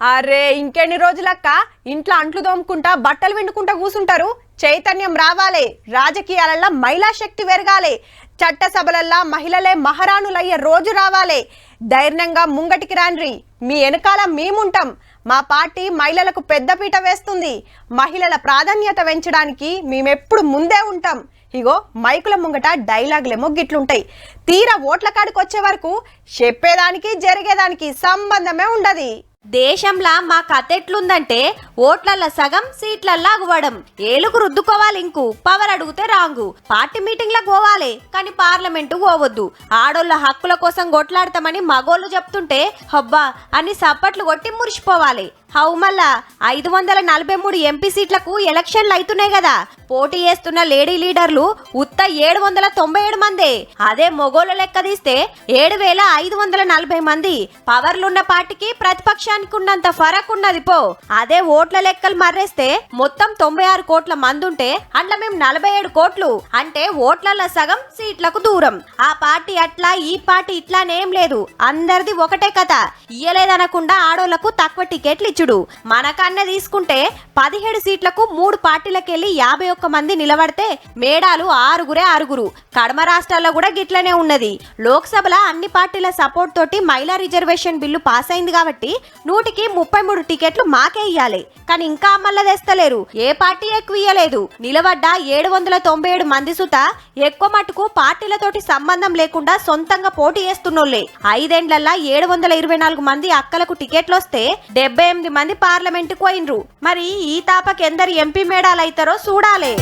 అరే ఇంకెన్ని రోజులక్క ఇంట్లో అంట్లు తోముకుంటా బట్టలు విండుకుంటా కూసుంటారు. చైతన్యం రావాలే, రాజకీయాలల్లో మహిళా శక్తి పెరగాలి, చట్టసభలల్లో మహిళలే మహారాణులయ్యే రోజు రావాలే. ధైర్యంగా ముంగటికి రాండ్రి, మీ వెనకాల మేముంటాం. మా పార్టీ మహిళలకు పెద్దపీట వేస్తుంది. మహిళల ప్రాధాన్యత పెంచడానికి మేమెప్పుడు ముందే ఉంటాం. ఇగో మైకుల ముంగట డైలాగులేమో గిట్లుంటాయి. తీరా ఓట్ల కాడికి వచ్చే వరకు చెప్పేదానికి జరిగేదానికి సంబంధమే ఉండదు. దేశంలా మా కథ ఎట్లుందంటే ఓట్లల్ల సగం సీట్లల్లా అగువడం, ఏలుగు రుద్దుకోవాలి, ఇంకు పవర్ అడిగితే రాంగు. పార్టీ మీటింగ్లకు పోవాలి కానీ పార్లమెంటు పోవద్దు. ఆడోళ్ళ హక్కుల కోసం కొట్లాడతామని మగోళ్ళు చెప్తుంటే హబ్బా అని సప్పట్లు కొట్టి మురిసిపోవాలి. హౌ మళ్ళా 543 ఎంపీ సీట్లకు ఎలక్షన్లు అవుతున్నాయి కదా. పోటీ చేస్తున్న లేడీ లీడర్లు ఉత్త 797 మందే. అదే మొగోళ్ళ లెక్క తీస్తే 7540 మంది. పవర్లున్న పార్టీకి ప్రతిపక్షానికి ఉన్నంత ఫరక్ ఉన్నది పో. అదే ఓట్ల లెక్కలు మర్రేస్తే మొత్తం 96 కోట్ల మంది ఉంటే అట్లా మేము 47 కోట్లు అంటే ఓట్లల్ల సగం సీట్లకు దూరం. ఆ పార్టీ అట్లా ఈ పార్టీ ఇట్లానేం లేదు, అందరిది ఒకటే కథ. ఇయ్యలేదనకుండా ఆడోళ్లకు తక్కువ టికెట్లు ఇచ్చుడు. మనకన్నా తీసుకుంటే 17 సీట్లకు 3 పార్టీలకెళ్లి 51 మంది నిలబడితే మేడాలు 6. కడమ రాష్ట్రాల్లో కూడా గిట్లనే ఉన్నది. లోక్సభలో అన్ని పార్టీల సపోర్ట్ తోటి మహిళా రిజర్వేషన్ బిల్లు పాస్ అయింది కాబట్టి 133 టికెట్లు మాకే ఇయ్యాలి. కానీ ఇంకా అమల్లో తెస్తలేరు. ఏ పార్టీ ఎక్కువ ఇయ్యలేదు. నిలబడ్డ 797 మంది సుత ఎక్కువ మటుకు పార్టీలతోటి సంబంధం లేకుండా సొంతంగా పోటీ చేస్తున్నోళ్లే. 5 ఏళ్లలో 724 మంది అక్కలకు టికెట్లు వస్తే 78 మంది పార్లమెంటుకు పోయినరు. మరి ఈ తాపకెందరు ఎంపీ మేడాలు అవుతారో చూడాలి.